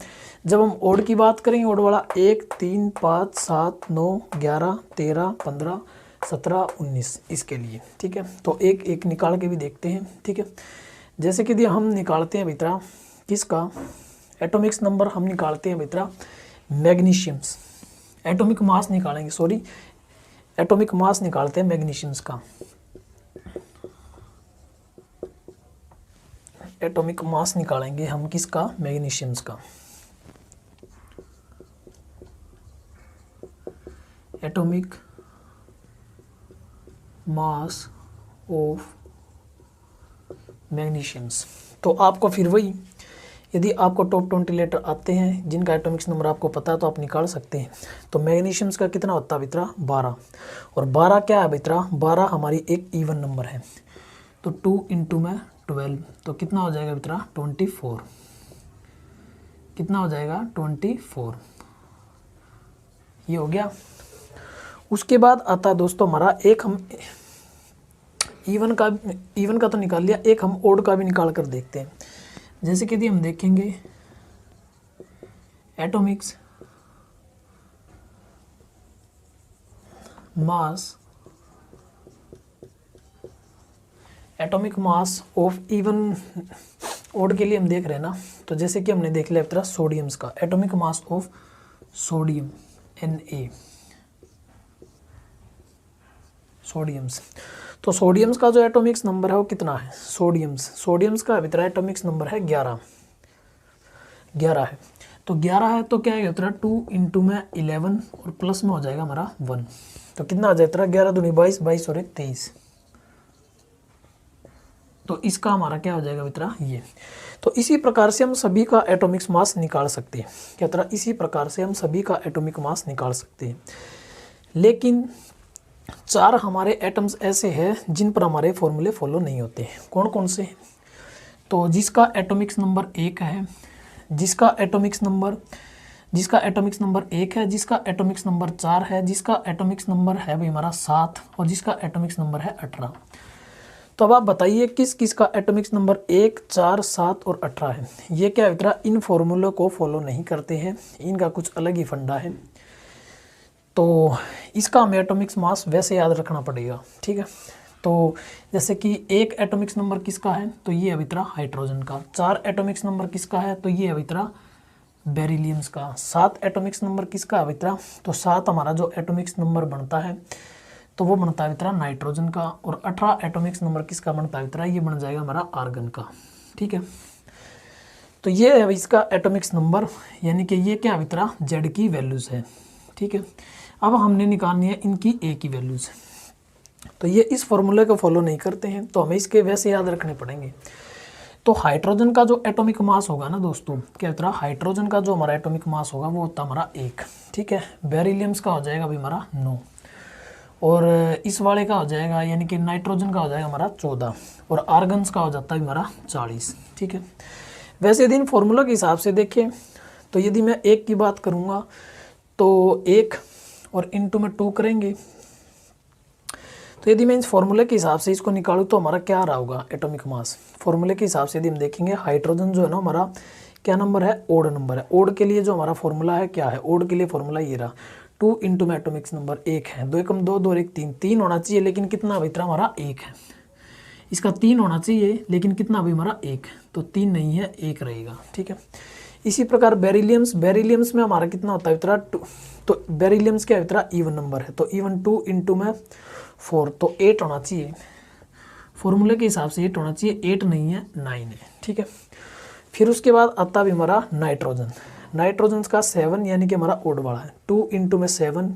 S1: जब हम ओड की बात करेंगे, ओड वाला 1 3 5 7 9 11 13 15 17 19 इसके लिए, ठीक है। तो एक एक निकाल के भी देखते हैं, ठीक है। जैसे कि यदि हम निकालते हैं मित्रा किसका एटॉमिक्स नंबर, हम निकालते हैं मित्रा मैग्नीशियम्स, एटॉमिक मास निकालेंगे, सॉरी एटॉमिक मास निकालते हैं मैग्नीशियम्स का। एटॉमिक मास निकालेंगे हम किसका, मैग्नीशियम्स का। Atomic mass of magnesiums. तो आपको फिर वही, यदि आपको टॉप 20 लेटर आते हैं जिनका एटॉमिक्स नंबर आपको पता है तो आप निकाल सकते हैं। तो मैग्नीशियम्स का कितना होता है मित्रा 12, और 12 क्या है मित्रा 12 हमारी एक इवन नंबर है। तो 2 इंटू में 12, तो कितना हो जाएगा मित्रा 24, कितना हो जाएगा 24, ये हो गया। उसके बाद आता है दोस्तों हमारा एक, हम इवन का तो निकाल लिया, एक हम ओड का भी निकाल कर देखते हैं। जैसे कि यदि हम देखेंगे एटॉमिक्स ऑफ इवन, ओड के लिए हम देख रहे हैं ना, तो जैसे कि हमने देख लिया तरह सोडियम्स का atomic mass of sodium Na, sodiums. तो सोडियम्स का जो एटॉमिक्स नंबर है वो कितना है, सोडियम्स का अभी एटॉमिक्स नंबर है 11 है। तो 11 है तो क्या है 2 इंटू में 11 और प्लस में हो जाएगा हमारा 1, तो कितना आ जाएगा 11 दूनी 22, 22 और 23, तो इसका हमारा क्या हो जाएगा मित्रा ये। तो इसी प्रकार से हम सभी का एटॉमिक मास निकाल सकते हैं, क्या तरह इसी प्रकार से हम सभी का एटॉमिक मास निकाल सकते हैं। लेकिन 4 हमारे एटम्स ऐसे हैं जिन पर हमारे फॉर्मूले फॉलो नहीं होते हैं। कौन कौन से? तो जिसका एटॉमिक्स नंबर 1 है, जिसका एटॉमिक्स नंबर 1 है, जिसका एटॉमिक्स नंबर 4 है, जिसका एटॉमिक्स नंबर है भाई हमारा 7, और जिसका एटॉमिक्स नंबर है 18। तो अब आप बताइए किस किस का एटॉमिक्स नंबर 1, 4, 7 और 18 है। ये क्या है इन फॉर्मूलों को फॉलो नहीं करते हैं, इनका कुछ अलग ही फंडा है। तो इसका हमें एटॉमिक्स मास वैसे याद रखना पड़ेगा, ठीक है। तो जैसे कि 1 एटॉमिक्स नंबर किसका है, तो ये अभी तरह हाइड्रोजन का। 4 एटॉमिक्स नंबर किसका है, तो ये अभी तरह बेरिलियम्स का। 7 एटॉमिक्स नंबर किसका अभी तरह, तो 7 हमारा जो एटॉमिक्स नंबर बनता है तो वो बनता है अभी तरह नाइट्रोजन का। और 18 एटॉमिक्स नंबर किसका बनता है अभी तरह, ये बन जाएगा हमारा आर्गन का, ठीक है। तो ये है इसका एटॉमिक्स नंबर, यानी कि ये क्या मित्रा जेड की वैल्यूज़ है। ठीक है, अब हमने निकालनी है इनकी ए की वैल्यूज़। तो ये इस फॉर्मूले को फॉलो नहीं करते हैं तो हमें इसके वैसे याद रखने पड़ेंगे। तो हाइड्रोजन का जो एटॉमिक मास होगा ना दोस्तों, क्या होता है हाइड्रोजन का जो हमारा एटॉमिक मास होगा वो होता है हमारा 1। ठीक है, बेरिलियम्स का हो जाएगा अभी हमारा 9, और इस वाले का हो जाएगा यानी कि नाइट्रोजन का हो जाएगा हमारा 14, और आर्गन्स का हो जाता है हमारा 40। ठीक है, वैसे यदि इन फॉर्मूला के हिसाब से देखें तो यदि मैं 1 की बात करूँगा तो 1 और इंटू में 2 करेंगे, तो यदि मैं इस फॉर्मूले के हिसाब से इसको निकालूँ तो हमारा क्या रहा होगा एटॉमिक मास। फॉर्मूले के हिसाब से यदि हम देखेंगे हाइड्रोजन जो है ना हमारा क्या नंबर है, ओड नंबर है। ओड के लिए जो हमारा फॉर्मूला है क्या है, ओड के लिए फॉर्मूला ये रहा 2 इंटू में एटॉमिक्स नंबर 1 है, 2 एकम 2, 2 और 1 3, 3 होना चाहिए लेकिन कितना अभी तरह हमारा 1 है। इसका 3 होना चाहिए लेकिन कितना अभी हमारा 1, तो 3 नहीं है 1 रहेगा। ठीक है, इसी प्रकार बेरिलियम्स, बेरिलियम्स में हमारा कितना होता है इतना 2, तो बेरिलियम्स क्या इतना इवन नंबर है, तो इवन 2 इंटू में 4, तो 8 होना चाहिए। फॉर्मूले के हिसाब से 8 होना चाहिए, 8 नहीं है 9 है। ठीक है, फिर उसके बाद आता भी हमारा नाइट्रोजन। नाइट्रोजन का 7 यानी कि हमारा ओड वाला है, 2 इंटू में 7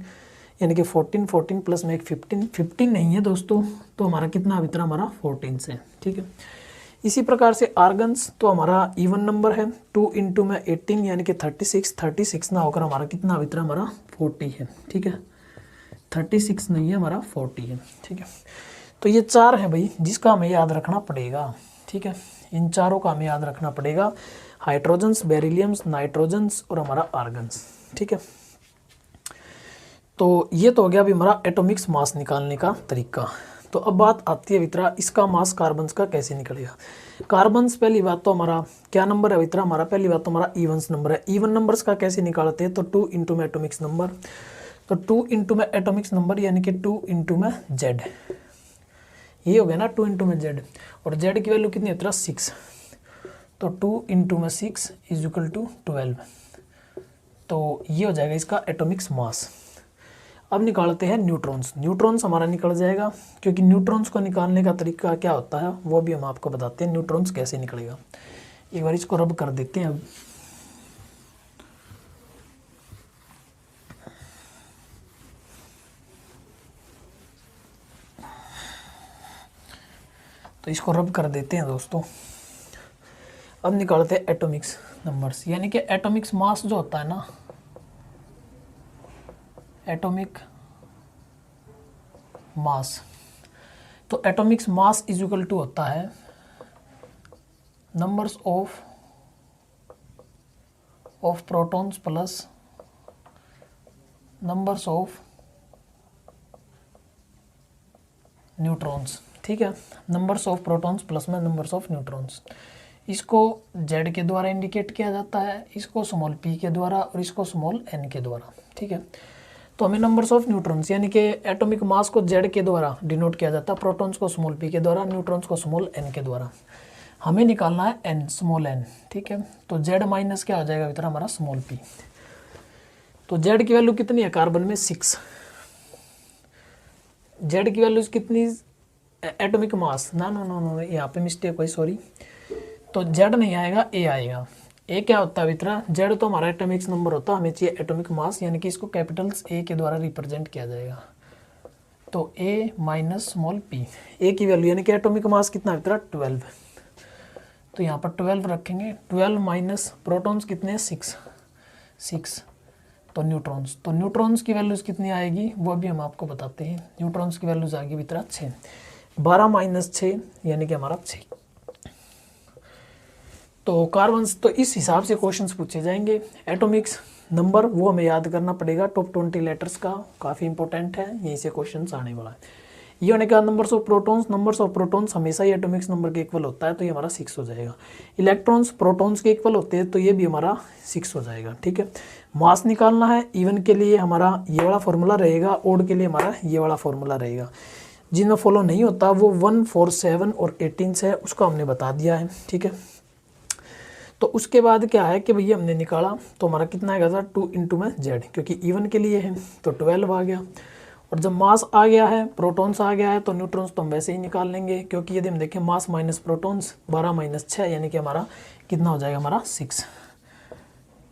S1: यानी कि 14, 14 प्लस में एक 15, 15 नहीं है दोस्तों, तो हमारा कितना इतना हमारा 14 से। ठीक है, इसी प्रकार से आर्गन्स तो हमारा इवन नंबर है, 2 इंटू में 18 यानी कि 36, 36 ना होकर हमारा कितना इतना हमारा 40 है। ठीक है, 36 नहीं है हमारा 40 है। ठीक है, तो ये 4 है भाई जिसका हमें याद रखना पड़ेगा। ठीक है, इन चारों का हमें याद रखना पड़ेगा, हाइड्रोजन्स, बेरिलियम्स, नाइट्रोजन्स और हमारा आर्गन्स। ठीक है, तो ये तो हो गया अभी हमारा एटॉमिक्स मास निकालने का तरीका। तो अब बात आती है वितरा इसका मास कार्बन्स का कैसे निकलेगा। कार्बन्स पहली बात तो हमारा क्या नंबर है वितरा, हमारा पहली बात तो हमारा इवन्स नंबर है। इवन नंबर्स का कैसे निकालते हैं, तो 2 इंटू में एटॉमिक्स नंबर, तो 2 इंटू में एटॉमिक्स नंबर यानी कि 2 इंटू में जेड, ये हो गया ना 2 इंटू में जेड, और जेड की वैल्यू कितनी है 6, तो 2 इंटू में 6 इज इक्वल टू 12, तो ये हो जाएगा इसका एटॉमिक्स मास। अब निकालते हैं न्यूट्रॉन्स। न्यूट्रॉन्स हमारा निकल जाएगा, क्योंकि न्यूट्रॉन्स को निकालने का तरीका क्या होता है वो भी हम आपको बताते हैं, न्यूट्रॉन्स कैसे निकलेगा। एक बार इसको रब कर देते हैं। अब तो इसको रब कर देते हैं दोस्तों। अब निकालते हैं एटॉमिक्स नंबर्स, यानी कि एटॉमिक्स मास जो होता है ना, एटॉमिक मास, तो atomics mass is equal to होता है numbers of protons plus numbers of neutrons. ठीक है, नंबर्स ऑफ प्रोटॉन्स प्लस में नंबर्स ऑफ न्यूट्रॉन्स। इसको जेड के द्वारा इंडिकेट किया जाता है, इसको स्मॉल पी के द्वारा और इसको स्मॉल एन के द्वारा। ठीक है, तो हमें नंबर्स ऑफ न्यूट्रॉन्स यानी कि एटॉमिक मास को जेड के द्वारा डिनोट किया जाता है, प्रोटॉन्स को स्मॉल पी के द्वारा, न्यूट्रॉन्स को स्मॉल एन के द्वारा। हमें निकालना है एन, स्मॉल एन। ठीक है, तो जेड माइनस क्या हो जाएगा इतना हमारा स्मॉल पी। तो जेड की वैल्यू कितनी है कार्बन में 6, जेड की वैल्यू कितनी एटॉमिक मास, ना नो नो नो यहाँ पे मिस्टेक हुई सॉरी, तो जेड नहीं आएगा ए आएगा। ए क्या होता है इतना, जेड तो हमारा एटॉमिक्स नंबर होता है, हमें चाहिए एटॉमिक मास, यानी कि इसको कैपिटल्स ए के द्वारा रिप्रेजेंट किया जाएगा। तो ए माइनस स्मॉल पी, ए की वैल्यू यानी कि एटॉमिक मास कितना है इतना 12, तो यहाँ पर 12 रखेंगे। 12 माइनस प्रोटॉन्स कितने हैं 6, तो न्यूट्रॉन्स, तो न्यूट्रॉन्स की वैल्यूज़ कितनी आएगी वो भी हम आपको बताते हैं। न्यूट्रॉन्स की वैल्यूज़ आएगी इतना 6, 12 माइनस 6 यानी कि हमारा 6। तो कार्बन्स, तो इस हिसाब से क्वेश्चंस पूछे जाएंगे। एटॉमिक्स नंबर वो हमें याद करना पड़ेगा, टॉप 20 लेटर्स का, काफ़ी इंपॉर्टेंट है, यहीं से क्वेश्चंस आने वाला है। ये होने का numbers of protons, numbers of protons हमेशा ही एटॉमिक्स नंबर के इक्वल होता है, तो ये हमारा 6 हो जाएगा। इलेक्ट्रॉन्स प्रोटॉन्स के इक्वल होते हैं, तो ये भी हमारा 6 हो जाएगा। ठीक है, मास निकालना है, इवन के लिए हमारा ये वाला फॉर्मूला रहेगा, ओड के लिए हमारा ये वाला फॉर्मूला रहेगा। जिनमें फॉलो नहीं होता वो 1, 4, 7 और 18 से है, उसको हमने बता दिया है। ठीक है, तो उसके बाद क्या है कि भैया हमने निकाला तो हमारा कितना आएगा था 2 इंटू में जेड, क्योंकि इवन के लिए है तो 12 आ गया, और जब मास आ गया है, प्रोटॉन्स आ गया है, तो न्यूट्रॉन्स तो हम वैसे ही निकाल लेंगे, क्योंकि यदि हम देखें मास माइनस प्रोटॉन्स 12 माइनस 6 यानी कि हमारा कितना हो जाएगा, हमारा 6।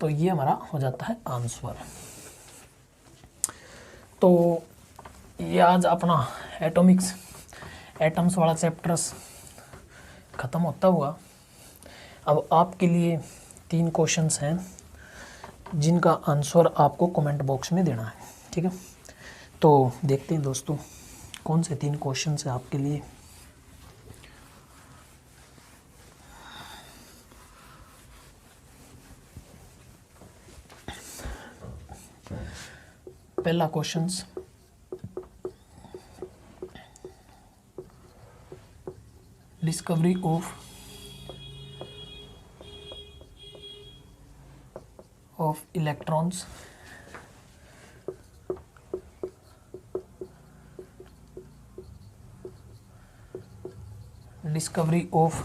S1: तो ये हमारा हो जाता है आंसर। तो ये आज अपना एटम्स वाला चैप्टर्स ख़त्म होता हुआ। अब आपके लिए 3 क्वेश्चंस हैं जिनका आंसर आपको कमेंट बॉक्स में देना है, ठीक है। तो देखते हैं दोस्तों कौन से 3 क्वेश्चंस हैं आपके लिए। पहला questions, discovery of electrons discovery of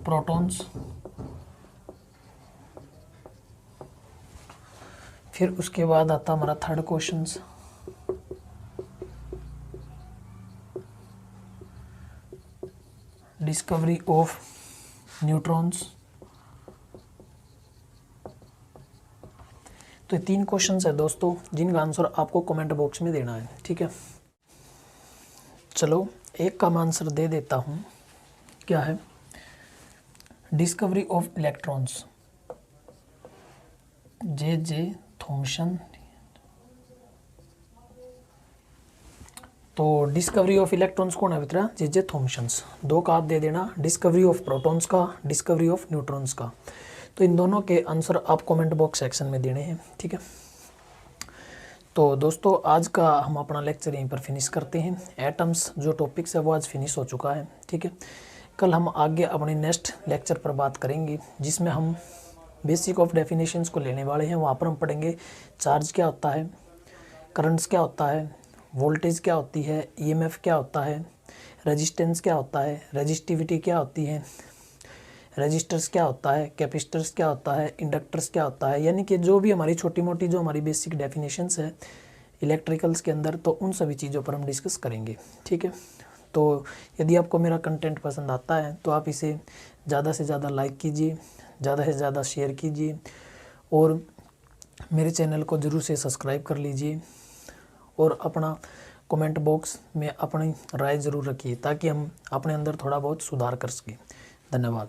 S1: protons. फिर उसके बाद आता हमारा third questions, discovery of neutrons. तो ये 3 क्वेश्चंस है दोस्तों जिनका आंसर आपको कमेंट बॉक्स में देना है, ठीक है। चलो एक का मैं आंसर दे देता हूँ, क्या है, discovery of electrons, J Thomson. तो डिस्कवरी ऑफ इलेक्ट्रॉन्स कौन है मित्रा, जे थॉमसन्स। 2 का आप दे देना, डिस्कवरी ऑफ प्रोटॉन्स का, डिस्कवरी ऑफ न्यूट्रॉन्स का। तो इन दोनों के आंसर आप कमेंट बॉक्स सेक्शन में देने हैं, ठीक है। तो दोस्तों आज का हम अपना लेक्चर यहीं पर फिनिश करते हैं। एटम्स जो टॉपिक्स है वो आज फिनिश हो चुका है, ठीक है। कल हम आगे अपने नेक्स्ट लेक्चर पर बात करेंगे जिसमें हम बेसिक ऑफ डेफिनेशंस को लेने वाले हैं। वहाँ पर हम पढ़ेंगे चार्ज क्या होता है, करंट्स क्या होता है, वोल्टेज क्या होती है, ईएमएफ क्या होता है, रेजिस्टेंस क्या होता है, रेजिस्टिविटी क्या होती है, रजिस्टर्स क्या होता है, कैपेसिटर्स क्या होता है, इंडक्टर्स क्या होता है। यानी कि जो भी हमारी छोटी मोटी जो हमारी बेसिक डेफिनेशंस है इलेक्ट्रिकल्स के अंदर, तो उन सभी चीज़ों पर हम डिस्कस करेंगे, ठीक है। तो यदि आपको मेरा कंटेंट पसंद आता है तो आप इसे ज़्यादा से ज़्यादा लाइक कीजिए, ज़्यादा से ज़्यादा शेयर कीजिए और मेरे चैनल को ज़रूर से सब्सक्राइब कर लीजिए और अपना कमेंट बॉक्स में अपनी राय ज़रूर रखिए ताकि हम अपने अंदर थोड़ा बहुत सुधार कर सकें। धन्यवाद।